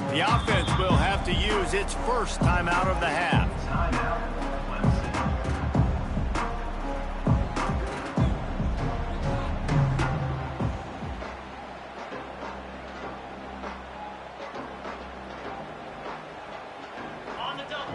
The offense will have to use its first timeout of the half. Timeout, Clemson. On the double.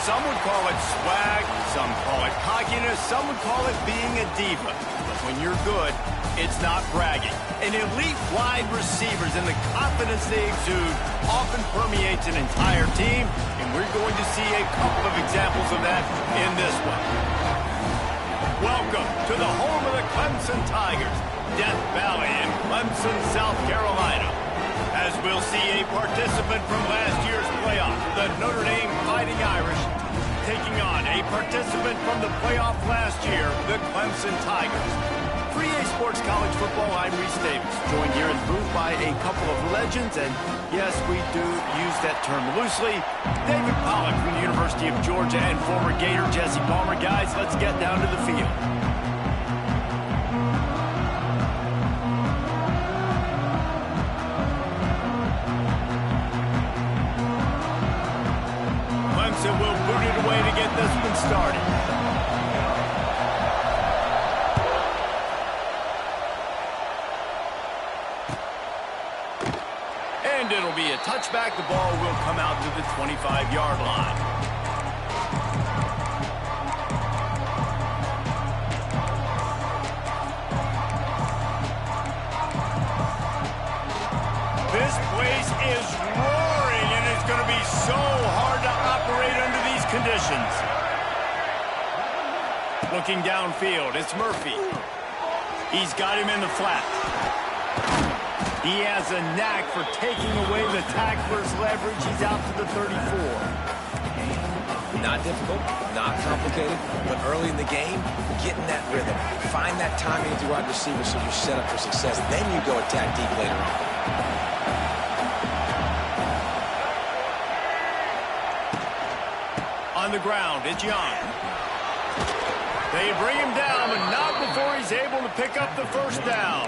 some would call it swag, some call it cockiness, some would call it being a diva. But when you're good, it's not bragging. And elite wide receivers and the confidence they exude often permeates an entire team, and we're going to see a couple of examples of that in this one. Welcome to the home of the Clemson Tigers, Death Valley in Clemson, South Carolina. As we'll see a participant from last year's playoff, the Notre Dame Fighting Irish, taking on a participant from the playoff last year, the Clemson Tigers. For EA Sports College Football, I'm Reese Davis, joined here in the booth by a couple of legends, and yes, we do use that term loosely. David Pollack from the University of Georgia and former Gator Jesse Palmer. Guys, let's get down to the field. Clemson will boot it away to get this one started. And it'll be a touchback. The ball will come out to the 25-yard line. This place is roaring, and it's going to be so hard to operate under these conditions. Looking downfield, it's Murphy. He's got him in the flat. He has a knack for taking away the tackler's leverage. He's out to the 34. Not difficult, not complicated, but early in the game, get in that rhythm. Find that timing with your wide receiver so you're set up for success. Then you go attack deep later on. On the ground, it's Young. They bring him down, but not before he's able to pick up the first down.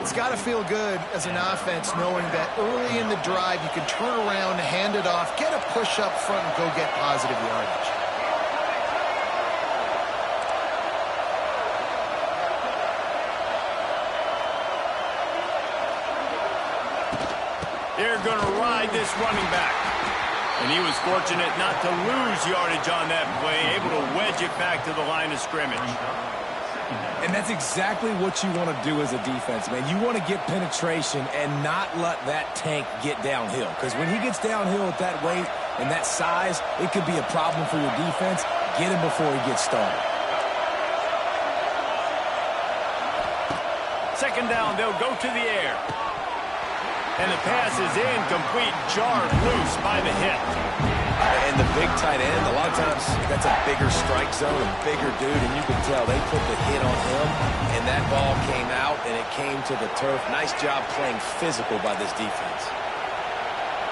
It's got to feel good as an offense knowing that early in the drive you can turn around, hand it off, get a push up front, and go get positive yardage. They're going to ride this running back. And he was fortunate not to lose yardage on that play, able to wedge it back to the line of scrimmage. And that's exactly what you want to do as a defense, man. You want to get penetration and not let that tank get downhill. Because when he gets downhill at that weight and that size, it could be a problem for your defense. Get him before he gets started. Second down, they'll go to the air. And the pass is incomplete, jarred loose by the hit. And the big tight end, a lot of times that's a bigger strike zone, a bigger dude, and you can tell they put the hit on him, and that ball came out, and it came to the turf. Nice job playing physical by this defense.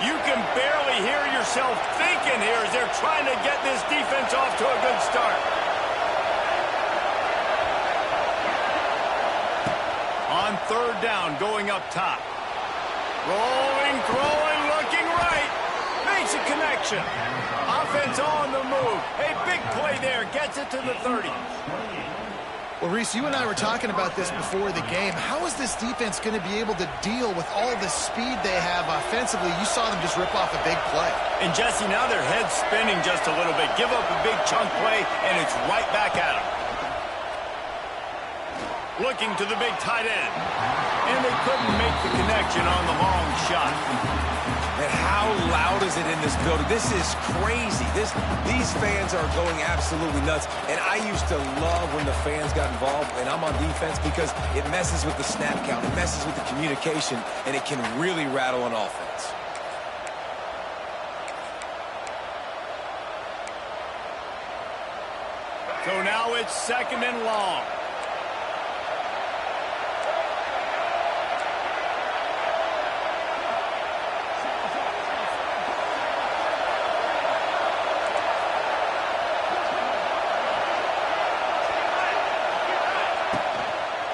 You can barely hear yourself thinking here as they're trying to get this defense off to a good start. On third down, going up top. Rolling, throwing, looking right. Makes a connection. Offense on the move. A big play there. Gets it to the 30. Well, Reese, you and I were talking about this before the game. How is this defense going to be able to deal with all the speed they have offensively? You saw them just rip off a big play. And, Jesse, now their head's spinning just a little bit. Give up a big chunk play, and it's right back at them. Looking to the big tight end. And they couldn't make the connection on the long shot. And how loud is it in this building? This is crazy. These fans are going absolutely nuts. And I used to love when the fans got involved, and I'm on defense, because it messes with the snap count. It messes with the communication, and it can really rattle an offense. So now it's second and long.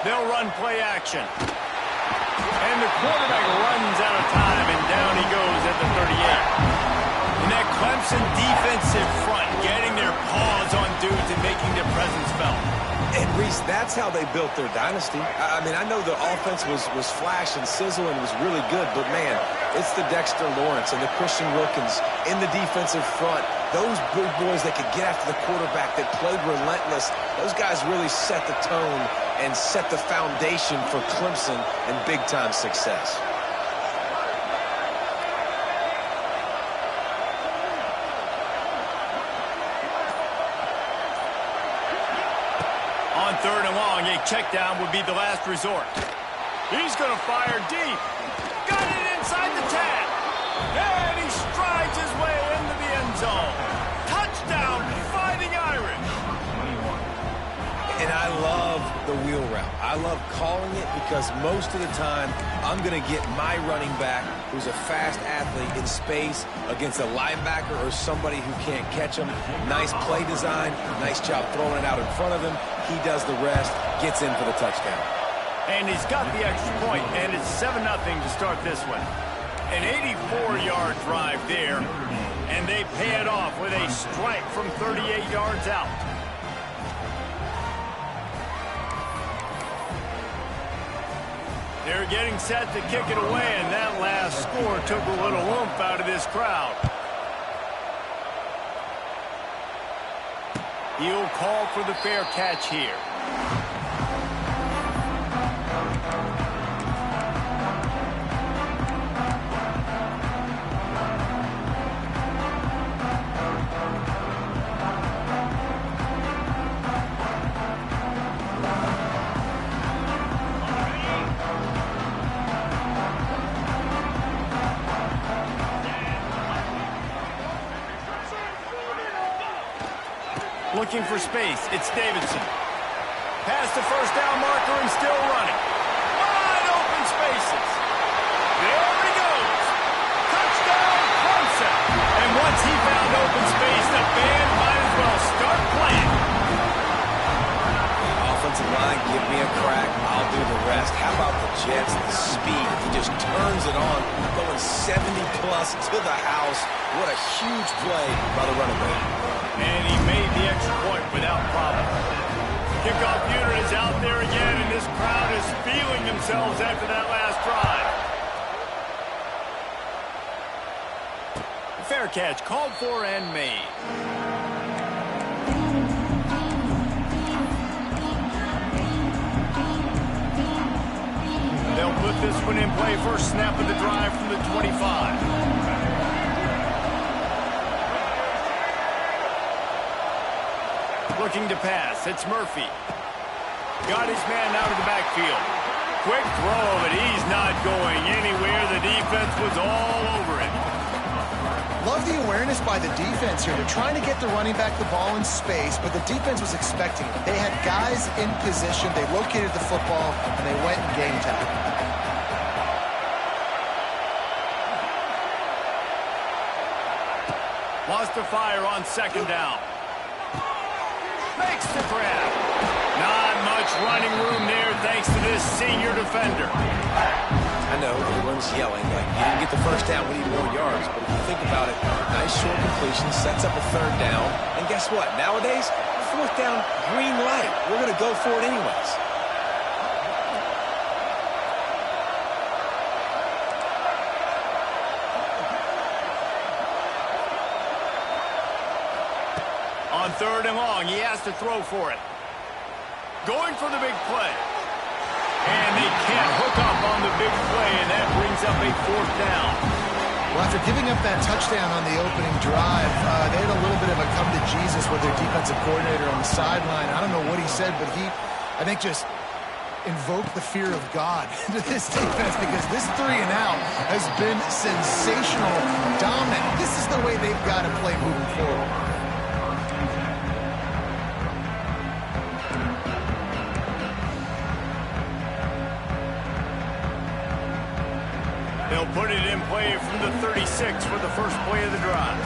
They'll run play action. And the quarterback runs out of time, and down he goes at the 38. And that Clemson defensive front getting their paws on dudes and making their presence felt. And, Reese, that's how they built their dynasty. I mean, I know the offense was flash and sizzle and was really good, but, man, it's the Dexter Lawrence and the Christian Wilkins in the defensive front those big boys that could get after the quarterback, that played relentless, those guys really set the tone and set the foundation for Clemson and big-time success. On 3rd and long, a check down would be the last resort. He's going to fire deep. Got it inside the 10. And he strides his way into the end zone. Touchdown, Fighting Irish. And I love the wheel route. I love calling it because most of the time I'm going to get my running back, who's a fast athlete, in space against a linebacker or somebody who can't catch him. Nice play design, nice job throwing it out in front of him. He does the rest, gets in for the touchdown. And he's got the extra point, and it's 7-0 to start this one. An 84-yard drive there, and they pay it off with a strike from 38 yards out. They're getting set to kick it away, and that last score took a little oomph out of this crowd. He'll call for the fair catch here. Looking for space, it's Davidson. Past the first down marker and still running. Wide open spaces. There he goes. Touchdown, Clemson. And once he found open space, the band might as well start playing. Offensive line, give me a crack. I'll do the rest. How about the Jets? The speed. He just turns it on, going 70-plus to the house. What a huge play by the running back. And he made the extra point without problem. Kickoff unit is out there again, and this crowd is feeling themselves after that last drive. Fair catch called for and made. They'll put this one in play first snap of the drive from the 25. Looking to pass, it's Murphy. Got his man out of the backfield. Quick throw, but he's not going anywhere. The defense was all over it. Love the awareness by the defense here. They're trying to get the running back the ball in space, but the defense was expecting it. They had guys in position. They located the football, and they went and game time. Lost the fire on 2nd down. Makes the grab. Not much running room there thanks to this senior defender. I know everyone's yelling like, you didn't get the first down, we need more yards. But if you think about it, nice short completion, sets up a 3rd down. And guess what? Nowadays, 4th down, green light. We're going to go for it anyways. On 3rd and long, he has to throw for it. Going for the big play. And they can't hook up on the big play, and that brings up a 4th down. Well, after giving up that touchdown on the opening drive, they had a little bit of a come to Jesus with their defensive coordinator on the sideline. I don't know what he said, but he, I think, just invoked the fear of God into this defense because this 3 and out has been sensational, dominant. This is the way they've got to play moving forward. They'll put it in play from the 36 for the first play of the drive.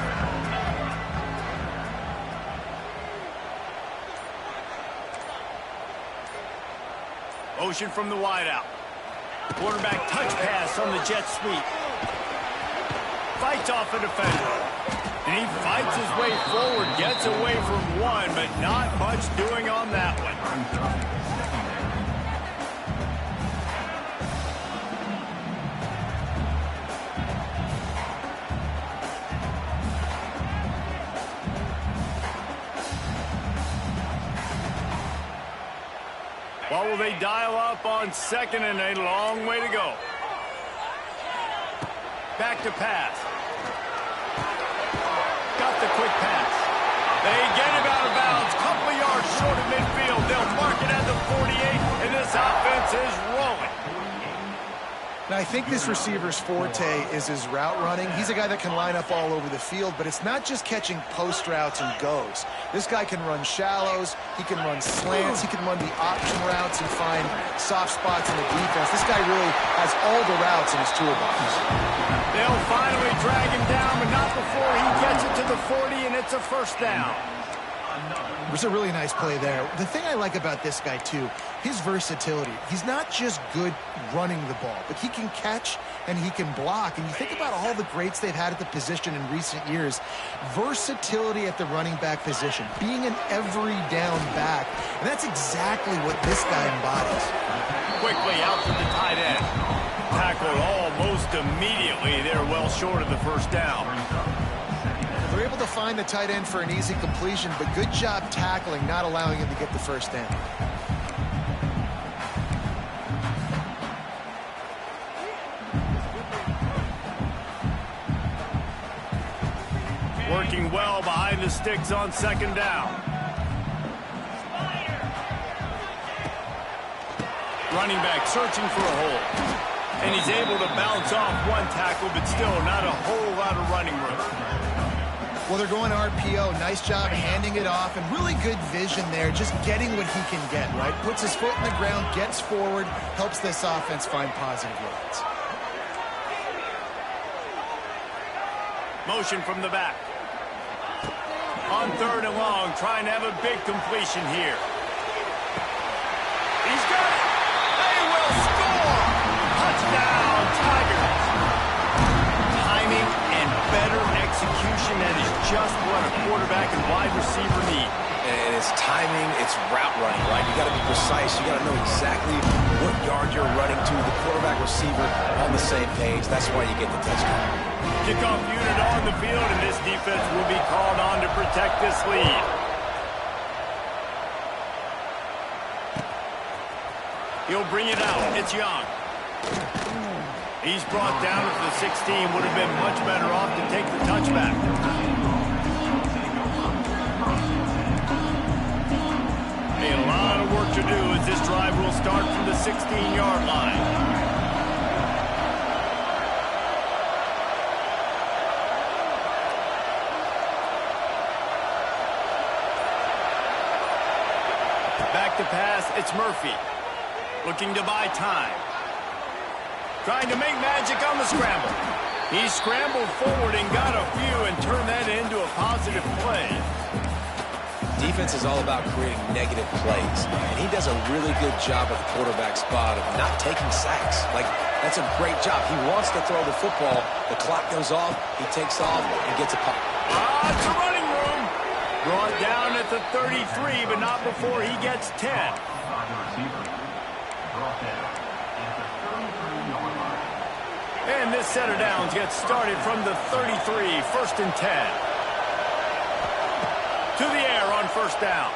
Motion from the wideout. Quarterback touch pass on the jet sweep. Fights off a defender. And he fights his way forward, gets away from one, but not much doing on that one. What will they dial up on second and a long way to go? Back to pass. Got the quick pass. They get him out of bounds. Couple of yards short of midfield. They'll mark it at the 48, and this offense is rolling. Now, I think this receiver's forte is his route running. He's a guy that can line up all over the field, but it's not just catching post routes and goes. This guy can run shallows, he can run slants, he can run the option routes and find soft spots in the defense. This guy really has all the routes in his toolbox. They'll finally drag him down, but not before he gets it to the 40, and it's a first down. It was a really nice play there. The thing I like about this guy, too, his versatility. He's not just good running the ball, but he can catch and he can block. And you think about all the greats they've had at the position in recent years. Versatility at the running back position, being an every down back. And that's exactly what this guy embodies. Quickly out to the tight end. Tackled almost immediately. They're well short of the first down. They're able to find the tight end for an easy completion, but good job tackling, not allowing him to get the first down. Working well behind the sticks on second down. Running back searching for a hole. And he's able to bounce off one tackle, but still not a whole lot of running room. Well, they're going RPO. Nice job handing it off, and really good vision there, just getting what he can get, right? Puts his foot in the ground, gets forward, helps this offense find positive yards. Motion from the back. On third and long, trying to have a big completion here. He's got it. They will score. Touchdown, Tigers. Timing and better execution, that is just what a quarterback and wide receiver need. And it's timing, it's route running, right? You got to be precise. You got to know exactly what yard you're running to. The quarterback receiver on the same page. That's why you get the touchdown. Kickoff unit on the field, and this defense will be called on to protect this lead. He'll bring it out. It's Young. He's brought down at the 16. Would have been much better off to take the touchback. A lot of work to do as this drive will start from the 16-yard line. Back to pass, it's Murphy. Looking to buy time. Trying to make magic on the scramble. He scrambled forward and got a few and turned that into a positive play. Defense is all about creating negative plays, and he does a really good job at the quarterback spot of not taking sacks. Like, that's a great job. He wants to throw the football. The clock goes off, he takes off, and gets a pop. It's a running room. Brought down at the 33, but not before he gets 10. And this set of downs gets started from the 33, first and 10. To the air on first down.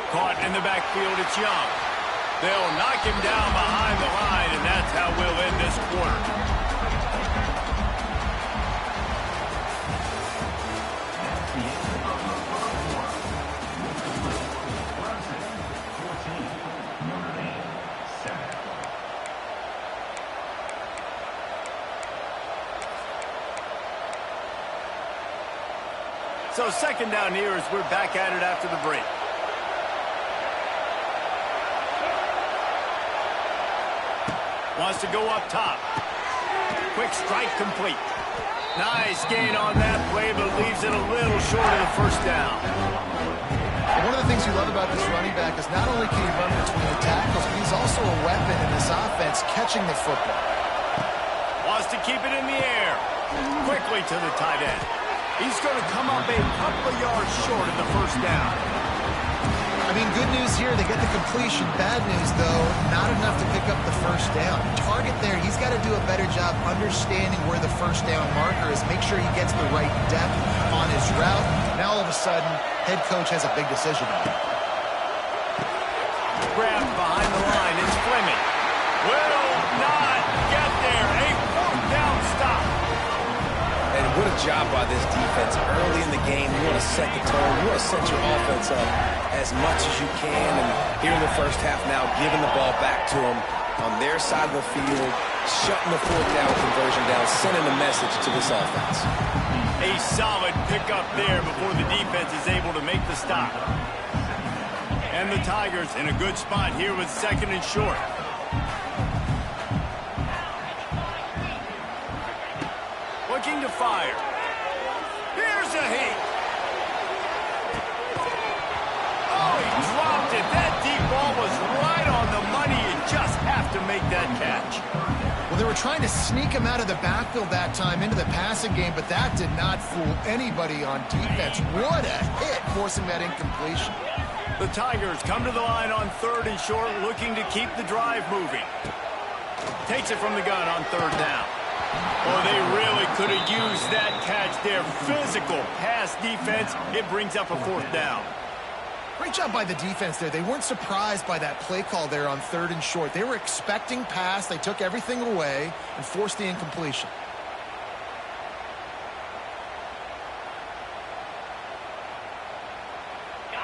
Caught in the backfield, it's Young. They'll knock him down behind the line, and that's how we'll end this quarter. So second down here as we're back at it after the break. Wants to go up top. Quick strike complete. Nice gain on that play, but leaves it a little short of the first down. One of the things you love about this running back is not only can he run between the tackles, but he's also a weapon in this offense catching the football. Wants to keep it in the air. Quickly to the tight end. He's going to come up a couple of yards short of the first down. I mean, good news here, they get the completion. Bad news, though, not enough to pick up the first down. Target there, he's got to do a better job understanding where the first down marker is, make sure he gets the right depth on his route. Now, all of a sudden, head coach has a big decision. Grabbed behind the line. It's Fleming. Will not get there. A fourth down stop. And what a job by this defense. Early in the game, you want to set the tone. You want to set your offense up as much as you can. And here in the first half now, giving the ball back to them on their side of the field, shutting the fourth down conversion down, sending a message to this offense. A solid pickup there before the defense is able to make the stop. And the Tigers in a good spot here with second and short. Looking to fire. Here's a heat. Oh, he dropped it. That deep ball was right on the money. You just have to make that catch. Well, they were trying to sneak him out of the backfield that time into the passing game, but that did not fool anybody on defense. What a hit, forcing that incompletion. The Tigers come to the line on third and short, looking to keep the drive moving. Takes it from the gun on third down. Oh, they really could have used that catch there. Physical pass defense. It brings up a fourth down. Great job by the defense there. They weren't surprised by that play call there on third and short. They were expecting pass. They took everything away and forced the incompletion.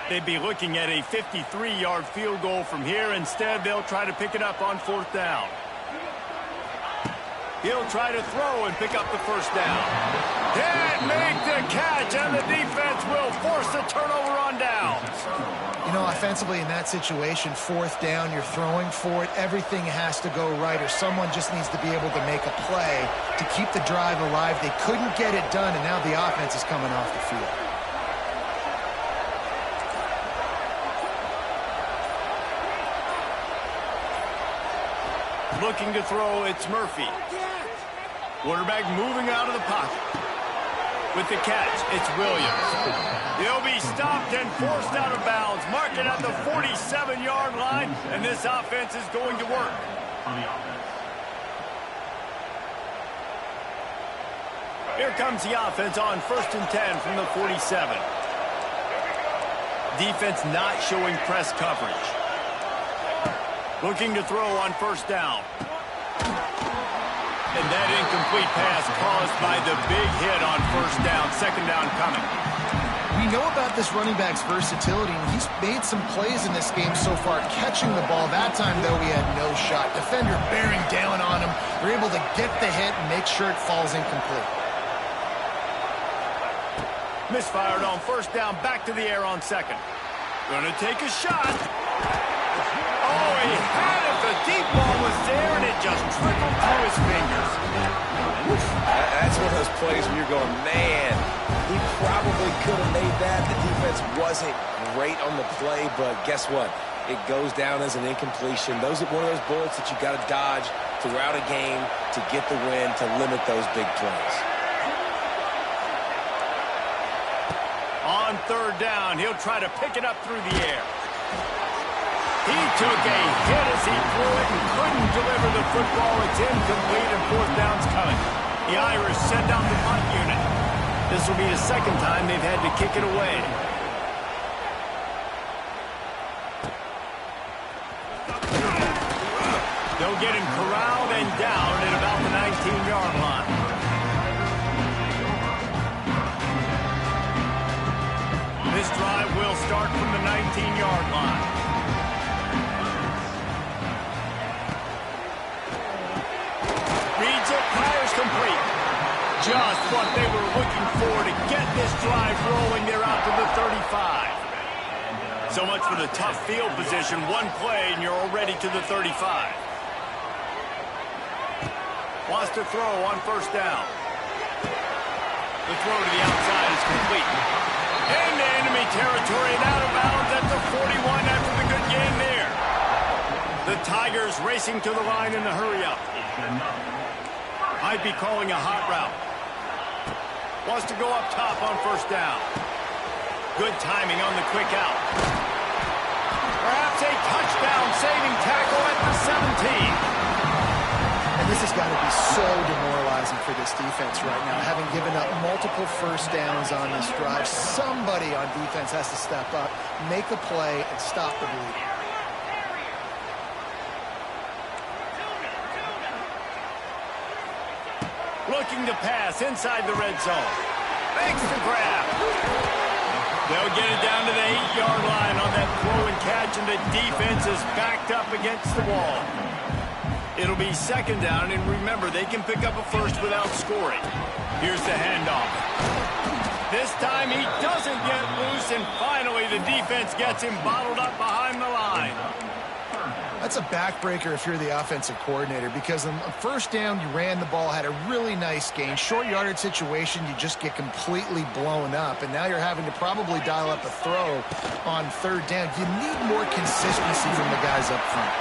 They'd be looking at a 53-yard field goal from here. Instead, they'll try to pick it up on fourth down. He'll try to throw and pick up the first down. Can't make the catch, and the defense will force the turnover on downs. You know, offensively in that situation, fourth down, you're throwing for it. Everything has to go right, or someone just needs to be able to make a play to keep the drive alive. They couldn't get it done, and now the offense is coming off the field. Looking to throw, it's Murphy. Quarterback moving out of the pocket. With the catch, it's Williams. He'll be stopped and forced out of bounds. Mark it at the 47-yard line, and this offense is going to work. Here comes the offense on 1st and 10 from the 47. Defense not showing press coverage. Looking to throw on first down. And that incomplete pass caused by the big hit on first down. Second down coming. We know about this running back's versatility, and he's made some plays in this game so far, catching the ball. That time, though, he had no shot. Defender bearing down on him. They're able to get the hit and make sure it falls incomplete. Misfired on first down, back to the air on second. Gonna take a shot. Oh, he had it. The deep ball was there, and it just trickled through his fingers. That's one of those plays where you're going, man, he probably could have made that. The defense wasn't great on the play, but guess what? It goes down as an incompletion. Those are one of those bullets that you got to dodge throughout a game to get the win, to limit those big plays. On third down, he'll try to pick it up through the air. He took a hit as he threw it and couldn't deliver the football. It's incomplete, and fourth down's coming. The Irish send out the punt unit. This will be the second time they've had to kick it away. They'll get him corralled and down at about the 19-yard line. This drive will start from the 19-yard line. Reads it, fires complete. Just what they were looking for to get this drive rolling. They're out to the 35. So much for the tough field position. One play, and you're already to the 35. Wants to throw on first down. The throw to the outside is complete. Into enemy territory and out of bounds at the 41 after the good game there. The Tigers racing to the line in the hurry-up. Might be calling a hot route. Wants to go up top on first down. Good timing on the quick out. Perhaps a touchdown-saving tackle at the 17. And this has got to be so demoralizing for this defense right now. Having given up multiple first downs on this drive, somebody on defense has to step up, make a play, and stop the bleeding. Looking to pass inside the red zone. Makes the grab. They'll get it down to the 8-yard line on that throw and catch, and the defense is backed up against the wall. It'll be second down, and remember, they can pick up a first without scoring. Here's the handoff. This time he doesn't get loose, and finally the defense gets him bottled up behind the line. That's a backbreaker if you're the offensive coordinator, because on first down, you ran the ball, had a really nice gain. Short yardage situation, you just get completely blown up, and now you're having to probably dial up a throw on third down. You need more consistency from the guys up front.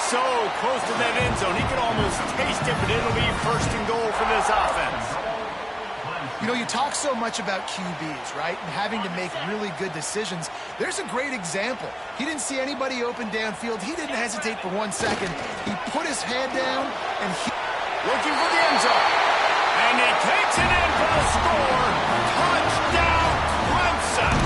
So close to that end zone, he can almost taste it, but it'll be first and goal for this offense. You know, you talk so much about QBs, right, and having to make really good decisions. There's a great example. He didn't see anybody open downfield. He didn't hesitate for 1 second. He put his head down, and he... Looking for the end zone. And he takes it in for the score. Touchdown, Clemson.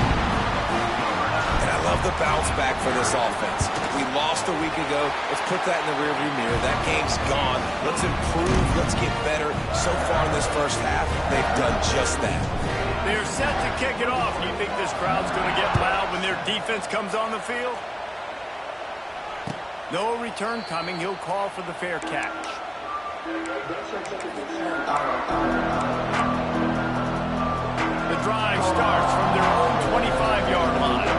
And I love the bounce back for this offense. We lost a week ago. Let's put that in the rearview mirror. That game's gone. Let's improve. Let's get better. So far in this first half, they've done just that. They're set to kick it off. Do you think this crowd's going to get loud when their defense comes on the field? No return coming. He'll call for the fair catch. The drive starts from their own 25-yard line.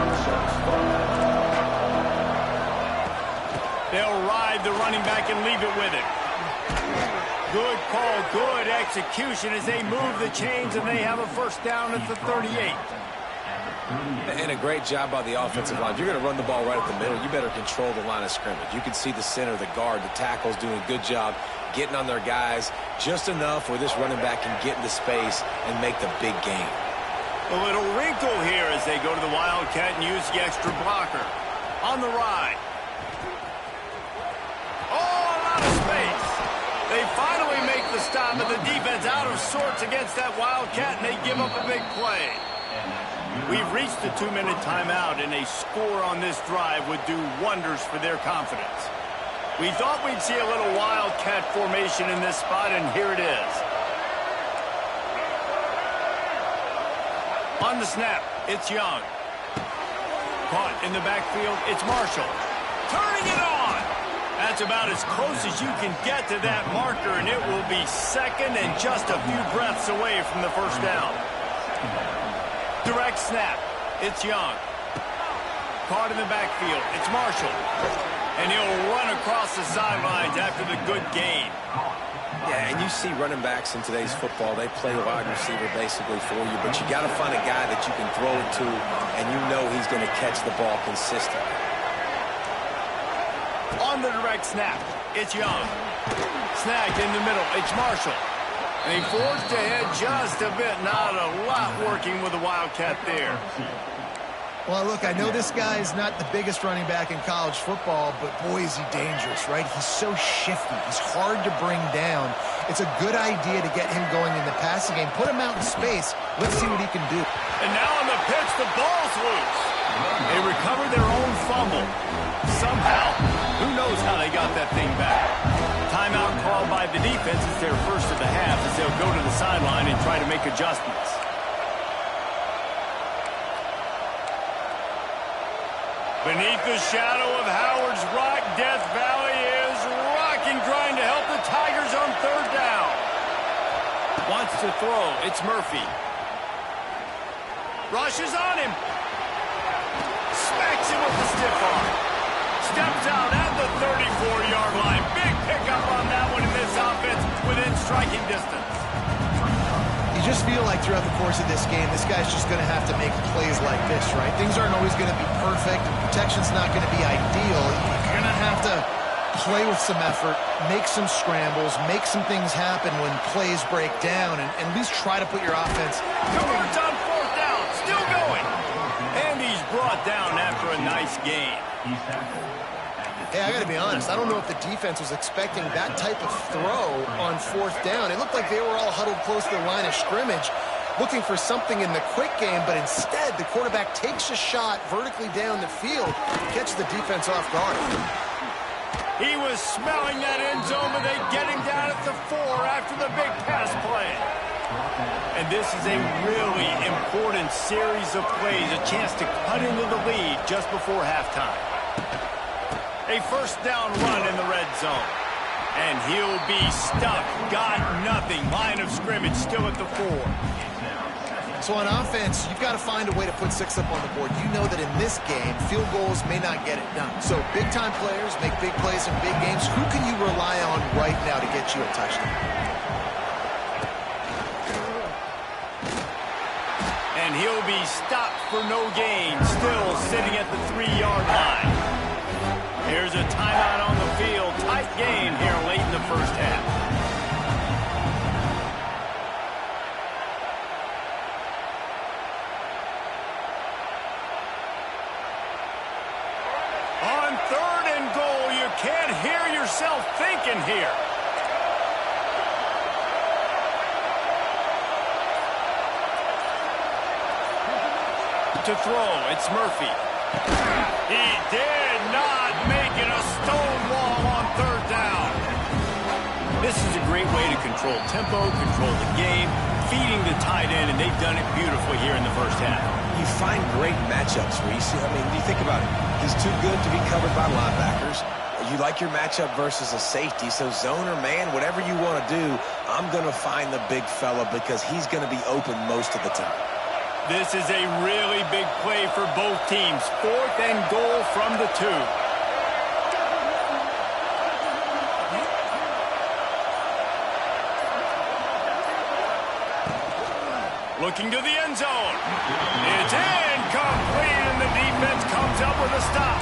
They'll ride the running back and leave it with him. Good call, good execution as they move the chains, and they have a first down at the 38. And a great job by the offensive line. If you're going to run the ball right at the middle, you better control the line of scrimmage. You can see the center, the guard, the tackles doing a good job getting on their guys just enough where this running back can get into space and make the big game. A little wrinkle here as they go to the Wildcat and use the extra blocker. On the ride. They finally make the stop, and the defense out of sorts against that Wildcat, and they give up a big play. We've reached the 2-minute timeout, and a score on this drive would do wonders for their confidence. We thought we'd see a little Wildcat formation in this spot, and here it is. On the snap, it's Young. Caught in the backfield, it's Marshall. Turning it on! That's about as close as you can get to that marker, and it will be second and just a few breaths away from the first down. Direct snap. It's Young. Caught in the backfield. It's Marshall. And he'll run across the sidelines after the good gain. Yeah, and you see running backs in today's football, they play wide receiver basically for you, but you got to find a guy that you can throw it to, and you know he's going to catch the ball consistently. On the direct snap, it's Young. Snagged in the middle, it's Marshall. And he forced ahead just a bit. Not a lot working with the Wildcat there. Well, look, I know this guy is not the biggest running back in college football, but boy, is he dangerous, right? He's so shifty. He's hard to bring down. It's a good idea to get him going in the passing game. Put him out in space. Let's see what he can do. And now on the pitch, the ball's loose. They recover their own fumble. Somehow, who knows how they got that thing back. Timeout called by the defense. It's their first of the half as they'll go to the sideline and try to make adjustments. Beneath the shadow of Howard's Rock, Death Valley is rocking, trying to help the Tigers on third down. Wants to throw. It's Murphy. Rushes on him. Smacks him with the stiff arm. Steps out at the 34-yard line. Big pickup on that one in this offense within striking distance. You just feel like throughout the course of this game, this guy's just going to have to make plays like this, right? Things aren't always going to be perfect, and protection's not going to be ideal. You're going to have to play with some effort, make some scrambles, make some things happen when plays break down, and at least try to put your offense. Converts on fourth down, still going. And he's brought down after a nice gain. Hey, I got to be honest. I don't know if the defense was expecting that type of throw on fourth down. It looked like they were all huddled close to the line of scrimmage, looking for something in the quick game, but instead the quarterback takes a shot vertically down the field, catches the defense off guard. He was smelling that end zone, but they get him down at the 4 after the big pass play. And this is a really important series of plays, a chance to cut into the lead just before halftime. A first down run in the red zone. And he'll be stuck. Got nothing. Line of scrimmage still at the 4. So on offense, you've got to find a way to put 6 up on the board. You know that in this game, field goals may not get it done. So big-time players make big plays in big games. Who can you rely on right now to get you a touchdown? And he'll be stopped for no gain, still sitting at the 3-yard line. Here's a timeout on the field. Tight game here late in the first half. On 3rd and goal, you can't hear yourself thinking here. To throw, it's Murphy. He did not make it a stone wall on 3rd down. This is a great way to control tempo, control the game, feeding the tight end, and they've done it beautifully here in the first half. You find great matchups, Reese. I mean, you think about it. He's too good to be covered by linebackers. You like your matchup versus a safety, so zone or man, whatever you want to do, I'm going to find the big fella because he's going to be open most of the time. This is a really big play for both teams. 4th and goal from the 2. Looking to the end zone. It's incomplete, and the defense comes up with a stop.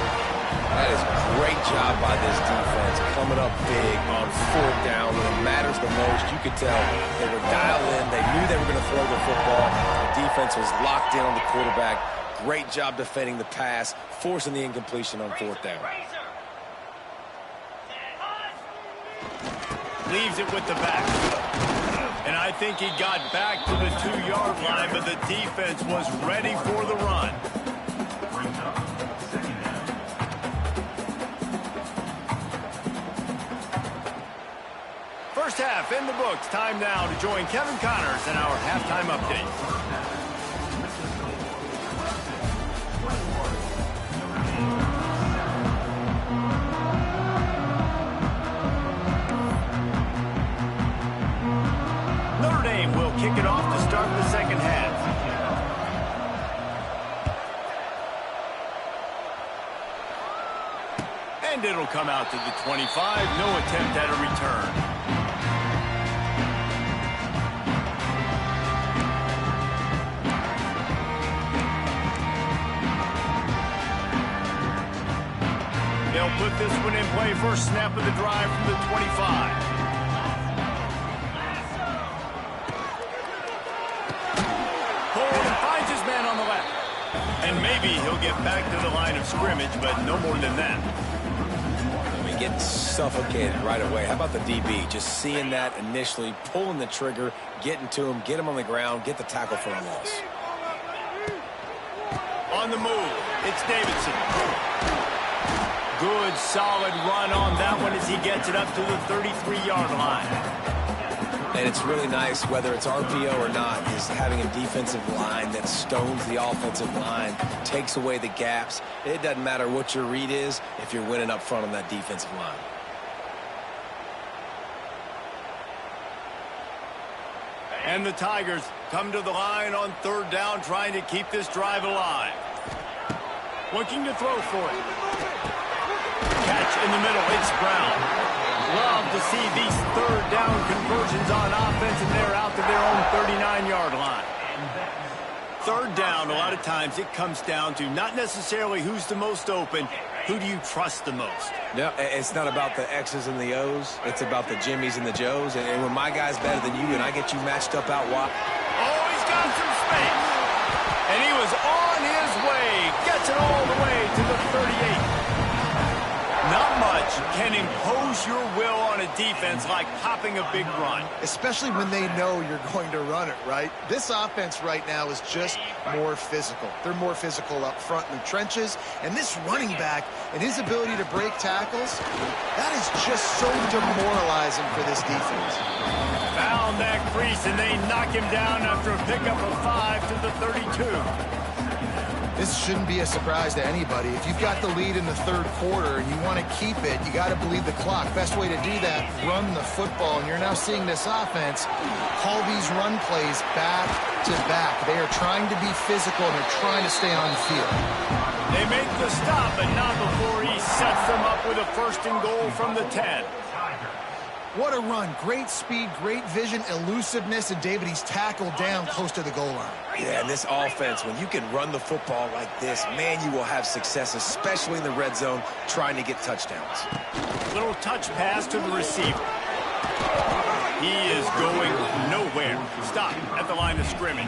That is a great job by this defense, coming up big on 4th down when it matters the most. You could tell they were dialed in. They knew they were going to throw the football. The defense was locked in on the quarterback. Great job defending the pass, forcing the incompletion on 4th down. Leaves it with the back. And I think he got back to the 2-yard line, but the defense was ready for the run. First half in the books. Time now to join Kevin Connors in our halftime update. Notre Dame will kick it off to start the second half. And it'll come out to the 25. No attempt at a return. They'll put this one in play. First snap of the drive from the 25. Hold and finds his man on the left. And maybe he'll get back to the line of scrimmage, but no more than that. I mean, getting suffocated right away. How about the DB? Just seeing that initially, pulling the trigger, getting to him, get him on the ground, get the tackle for a loss. On the move, it's Davidson. Good, solid run on that one as he gets it up to the 33-yard line. And it's really nice, whether it's RPO or not, is having a defensive line that stones the offensive line, takes away the gaps. It doesn't matter what your read is if you're winning up front on that defensive line. And the Tigers come to the line on 3rd down, trying to keep this drive alive. Looking to throw for it. Catch in the middle, it's Brown. Love to see these 3rd down conversions on offense, and they're out to their own 39-yard line. 3rd down, a lot of times it comes down to not necessarily who's the most open, who do you trust the most? No, it's not about the X's and the O's. It's about the Jimmys and the Joes. And when my guy's better than you and I get you matched up out wide. Oh, he's got some space. And he was on his way. Gets it all the way to the 38. Not much, can impose your will on a defense like popping a big run. Especially when they know you're going to run it, right? This offense right now is just more physical. They're more physical up front in the trenches. And this running back and his ability to break tackles, that is just so demoralizing for this defense. Found that crease, and they knock him down after a pickup of 5 to the 32. This shouldn't be a surprise to anybody. If you've got the lead in the third quarter and you want to keep it, you got to bleed the clock. Best way to do that, run the football. And you're now seeing this offense call these run plays back to back. They are trying to be physical, and they're trying to stay on the field. They make the stop, but not before he sets them up with a 1st and goal from the 10. What a run. Great speed, great vision, elusiveness, and David, he's tackled down close to the goal line. Yeah, and this offense, when you can run the football like this, man, you will have success, especially in the red zone, trying to get touchdowns. Little touch pass to the receiver. He is going nowhere. Stop at the line of scrimmage.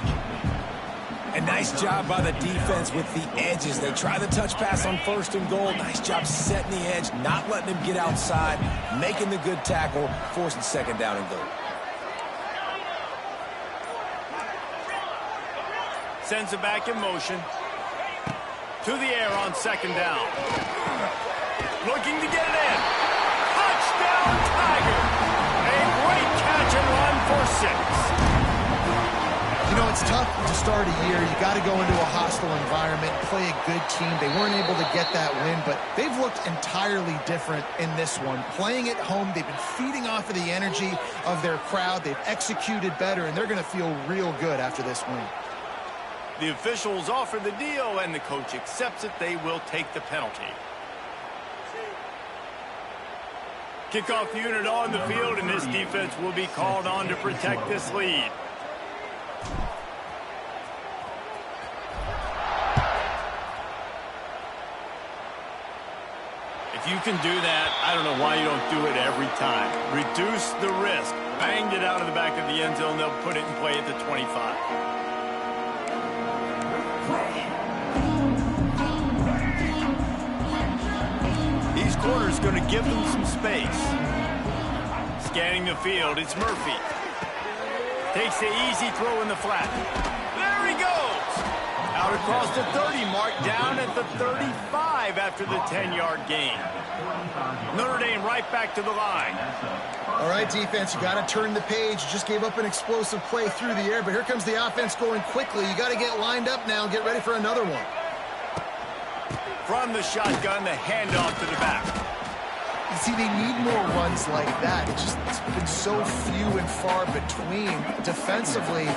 A nice job by the defense with the edges. They try the touch pass on 1st and goal. Nice job setting the edge, not letting him get outside, making the good tackle, forcing 2nd down and goal. Sends it back in motion. To the air on 2nd down. Looking to get it in. Touchdown, Tiger! A great catch and run for 6. You know, it's tough to start a year. You got to go into a hostile environment, play a good team. They weren't able to get that win, but they've looked entirely different in this one. Playing at home, they've been feeding off of the energy of their crowd. They've executed better, and they're going to feel real good after this win. The officials offer the deal, and the coach accepts it. They will take the penalty. Kickoff unit on the field, and this defense will be called on to protect this lead. If you can do that, I don't know why you don't do it every time. Reduce the risk. Banged it out of the back of the end zone. They'll put it in play at the 25. These corners going to give them some space. Scanning the field, it's Murphy. Takes the easy throw in the flat. There he goes! Out across the 30 mark, down at the 35 after the 10-yard gain. Notre Dame right back to the line. All right, defense, you got to turn the page. You just gave up an explosive play through the air, but here comes the offense going quickly. You got to get lined up now and get ready for another one. From the shotgun, the handoff to the back. You see, they need more runs like that. It's been so few and far between. Defensively,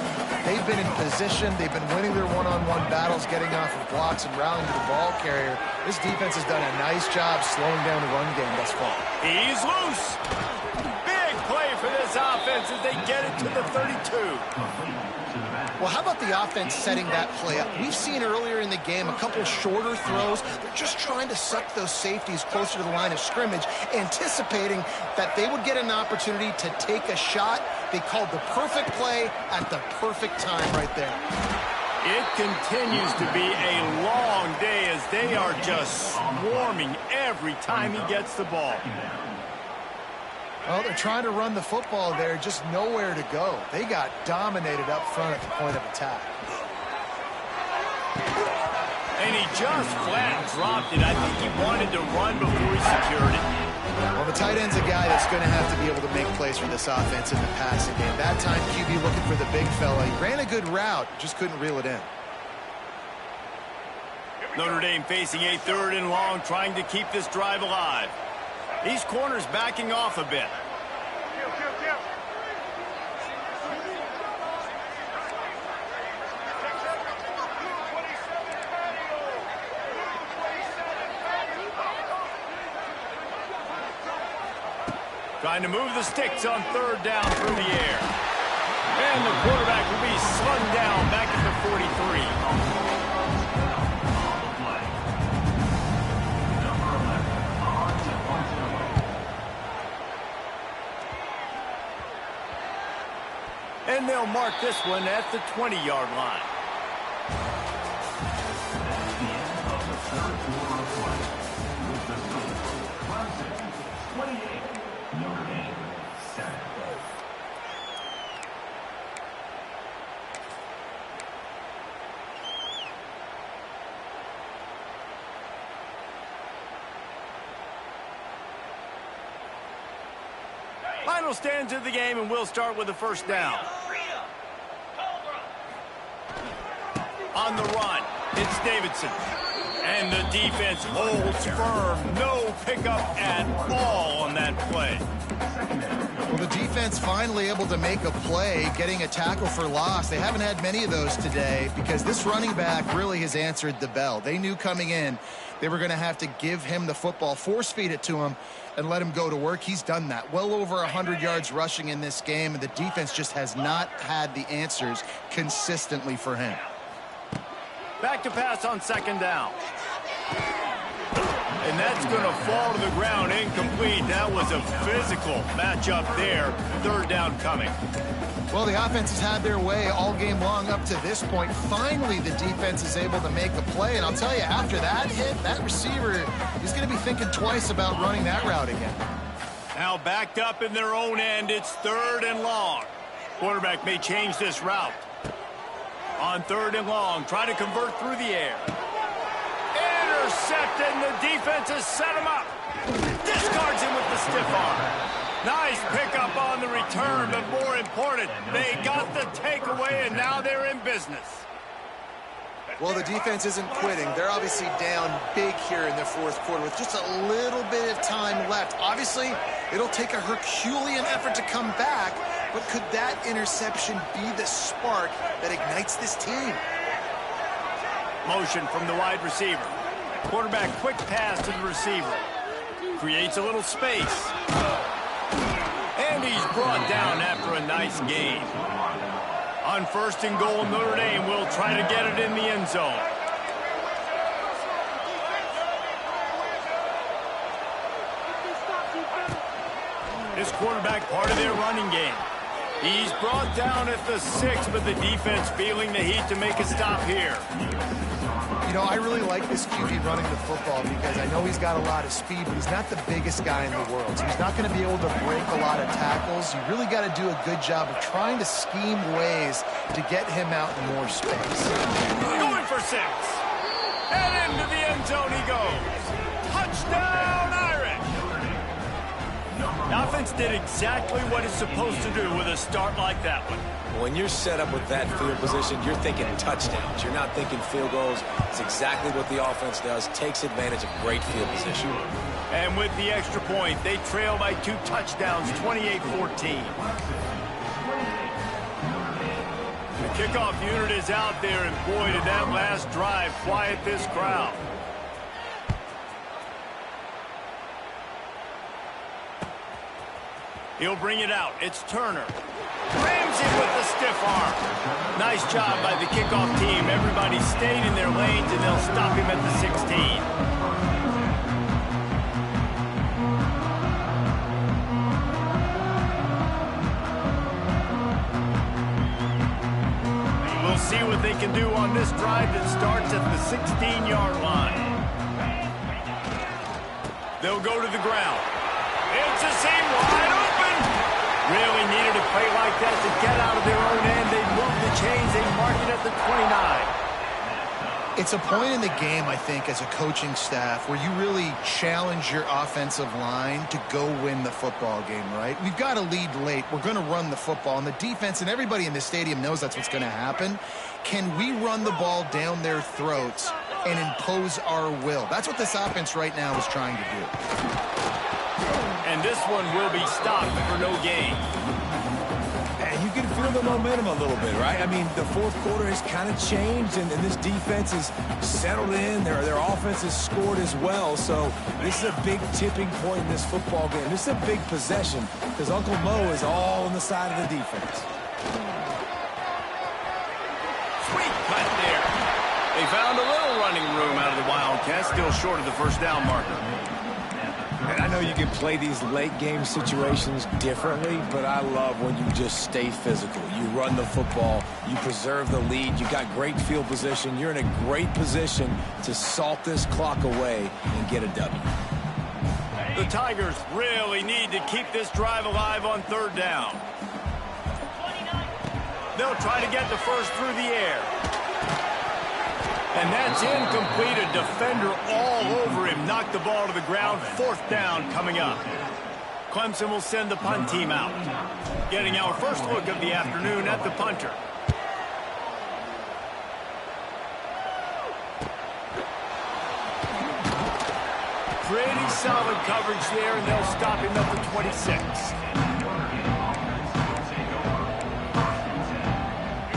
they've been in position. They've been winning their one-on-one battles, getting off of blocks and rallying to the ball carrier. This defense has done a nice job slowing down the run game thus far. He's loose. Big play for this offense as they get it to the 32. Well, how about the offense setting that play up? We've seen earlier in the game a couple shorter throws. They're just trying to suck those safeties closer to the line of scrimmage, anticipating that they would get an opportunity to take a shot. They called the perfect play at the perfect time right there. It continues to be a long day as they are just swarming every time he gets the ball. Well, they're trying to run the football there, just nowhere to go. They got dominated up front at the point of attack. And he just flat dropped it. I think he wanted to run before he secured it. Well, the tight end's a guy that's going to have to be able to make plays for this offense in the passing game. That time, QB looking for the big fella. He ran a good route, just couldn't reel it in. Notre Dame facing a 3rd and long, trying to keep this drive alive. These corners backing off a bit. Trying to move the sticks on 3rd down through the air. And the quarterback will be slung down back at the 43. And they'll mark this one at the 20-yard line. Clemson, 28. Notre Dame, 7. Final stands of the game, and we'll start with the first down. On the run, it's Davidson. And the defense holds firm. No pickup at all on that play. Well, the defense finally able to make a play, getting a tackle for loss. They haven't had many of those today because this running back really has answered the bell. They knew coming in they were going to have to give him the football, force feed it to him, and let him go to work. He's done that. Well over 100 yards rushing in this game, and the defense just has not had the answers consistently for him. Back to pass on second down. And that's going to fall to the ground, incomplete. That was a physical matchup there. Third down coming. Well, the offense has had their way all game long up to this point. Finally, the defense is able to make a play. And I'll tell you, after that hit, that receiver is going to be thinking twice about running that route again. Now backed up in their own end. It's third and long. Quarterback may change this route. On third and long, try to convert through the air. Intercepted, and the defense has set him up. Discards him with the stiff arm. Nice pickup on the return, but more important, they got the takeaway, and now they're in business. Well, the defense isn't quitting. They're obviously down big here in the fourth quarter with just a little bit of time left. Obviously, it'll take a Herculean effort to come back, but could that interception be the spark that ignites this team? Motion from the wide receiver. Quarterback quick pass to the receiver. Creates a little space. And he's brought down after a nice gain. On first and goal, Notre Dame will try to get it in the end zone. This quarterback part of their running game. He's brought down at the 6, but the defense feeling the heat to make a stop here. You know, I really like this QB running the football because I know he's got a lot of speed, but he's not the biggest guy in the world. So he's not going to be able to break a lot of tackles. You really got to do a good job of trying to scheme ways to get him out in more space. Going for 6. And into the end zone he goes. Touchdown, Irish! The offense did exactly what it's supposed to do with a start like that one. When you're set up with that field position, you're thinking touchdowns. You're not thinking field goals. It's exactly what the offense does. Takes advantage of great field position. And with the extra point, they trail by 2 touchdowns, 28-14. The kickoff unit is out there, and boy, did that last drive quiet this crowd. He'll bring it out. It's Turner. Rams him with the stiff arm. Nice job by the kickoff team. Everybody stayed in their lanes, and they'll stop him at the 16. We'll see what they can do on this drive that starts at the 16-yard line. They'll go to the ground. It's a seam wide open. Really needed a play like that to get out of their own end. They move the chains. They mark it at the 29. It's a point in the game, I think, as a coaching staff where you really challenge your offensive line to go win the football game, right? We've got to lead late. We're going to run the football, and the defense and everybody in the stadium knows that's what's going to happen. Can we run the ball down their throats and impose our will? That's what this offense right now is trying to do. And this one will be stopped for no gain. And you can feel the momentum a little bit, right? I mean, the fourth quarter has kind of changed, and this defense is settled in. Their offense has scored as well. So this is a big tipping point in this football game. This is a big possession because Uncle Mo is all on the side of the defense. Sweet cut there. They found a little running room out of the Wildcats, still short of the first down marker. And I know you can play these late game situations differently, but I love when you just stay physical. You run the football, you preserve the lead, you got great field position, you're in a great position to salt this clock away and get a W. The Tigers really need to keep this drive alive on third down. They'll try to get the first through the air. And that's incomplete. A defender all over him. Knocked the ball to the ground. Fourth down coming up. Clemson will send the punt team out. Getting our first look of the afternoon at the punter. Pretty solid coverage there, and they'll stop him at the 26.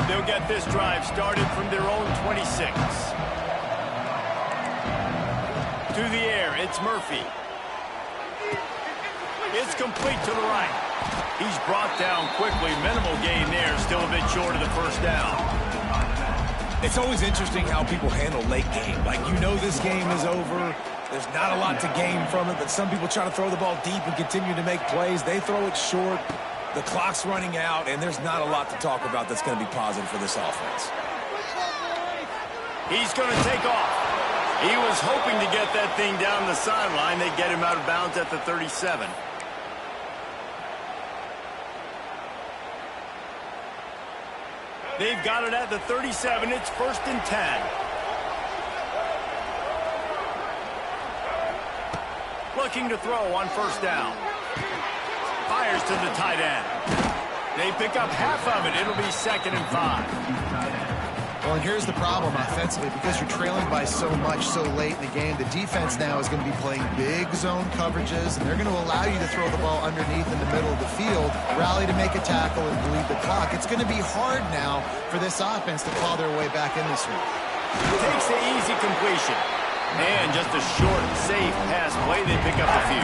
They'll get this drive started from their own 26. To the air, it's Murphy. It's complete to the right. He's brought down quickly. Minimal gain there, still a bit short of the first down. It's always interesting how people handle late game. Like, you know this game is over. There's not a lot to gain from it, but some people try to throw the ball deep and continue to make plays. They throw it short. The clock's running out, and there's not a lot to talk about that's going to be positive for this offense. He's going to take off. He was hoping to get that thing down the sideline. They get him out of bounds at the 37. They've got it at the 37. It's 1st and 10. Looking to throw on first down. Fires to the tight end. They pick up half of it. It'll be 2nd and 5. Well, and here's the problem offensively. Because you're trailing by so much so late in the game, the defense now is going to be playing big zone coverages, and they're going to allow you to throw the ball underneath in the middle of the field, rally to make a tackle, and bleed the clock. It's going to be hard now for this offense to claw their way back in this one. Takes the easy completion. And just a short, safe pass play. They pick up the few.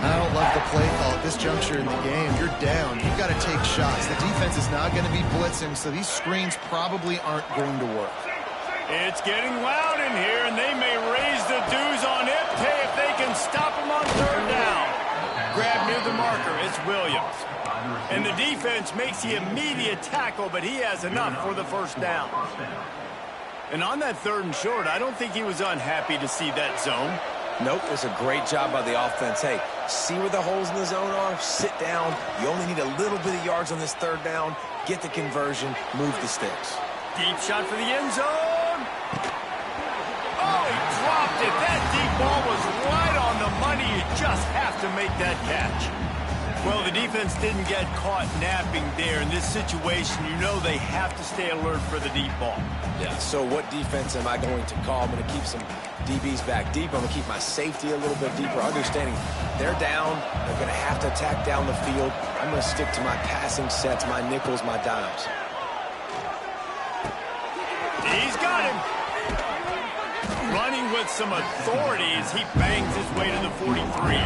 I don't love the play call at this juncture in the game. You're down. You've got to take shots. The defense is not going to be blitzing, so these screens probably aren't going to work. It's getting loud in here, and they may raise the dues on it. Pay if they can stop him on third down. Grab near the marker. It's Williams. And the defense makes the immediate tackle, but he has enough for the first down. And on that 3rd and short, I don't think he was unhappy to see that zone. Nope, it was a great job by the offense. Hey, see where the holes in the zone are? Sit down. You only need a little bit of yards on this 3rd down. Get the conversion. Move the sticks. Deep shot for the end zone. Oh, he dropped it. That deep ball was right on the money. You just have to make that catch. Well, the defense didn't get caught napping there. In this situation, you know they have to stay alert for the deep ball. Yeah, so what defense am I going to call? I'm going to keep some DBs back deep. I'm going to keep my safety a little bit deeper, understanding they're down. They're going to have to attack down the field. I'm going to stick to my passing sets, my nickels, my dimes. He's got him. Running with some authority as he bangs his way to the 43.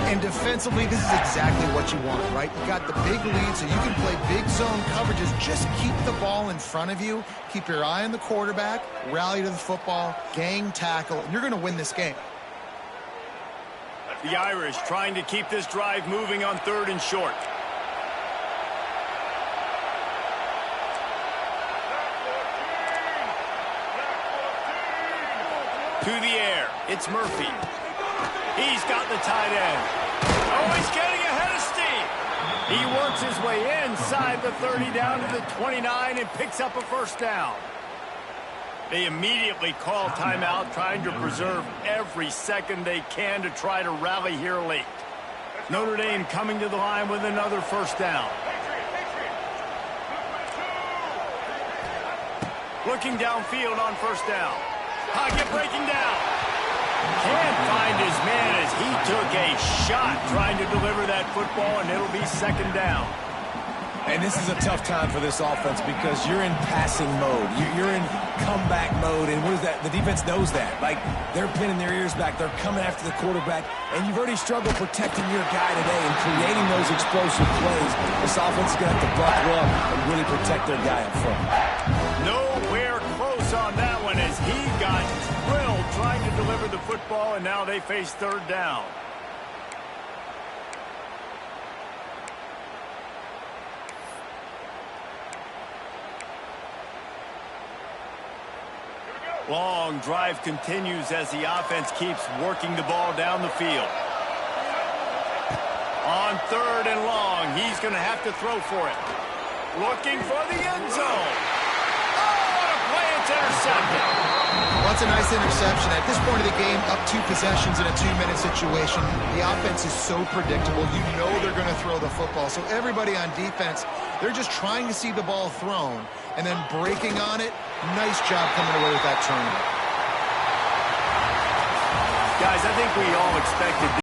And defensively, this is exactly what you want, right? You got the big lead, so you can play big zone coverages. Just keep the ball in front of you. Keep your eye on the quarterback. Rally to the football. Gang tackle. And you're going to win this game. The Irish trying to keep this drive moving on 3rd and short. To the air. It's Murphy. He's got the tight end. Oh, he's getting ahead of steam. He works his way inside the 30 down to the 29 and picks up a first down. They immediately call timeout, trying to preserve every second they can to try to rally here late. Notre Dame coming to the line with another first down. Looking downfield on first down. Pocket breaking down. Can't find his man as he took a shot trying to deliver that football, and it'll be 2nd down. And this is a tough time for this offense because you're in passing mode. You're in comeback mode, and what is that? The defense knows that. Like, they're pinning their ears back. They're coming after the quarterback, and you've already struggled protecting your guy today and creating those explosive plays. This offense is going to have to buckle up and really protect their guy up front. Nowhere close on that one as he got drilled trying to deliver the football, and now they face third down. Long drive continues as the offense keeps working the ball down the field. On third and long, he's going to have to throw for it. Looking for the end zone. Oh, what a play. It's intercepted. Well, that's a nice interception. At this point of the game, up 2 possessions in a 2-minute situation, the offense is so predictable. You know they're going to throw the football. So everybody on defense, they're just trying to see the ball thrown and then breaking on it. Nice job coming away with that turnover. Guys, I think we all expected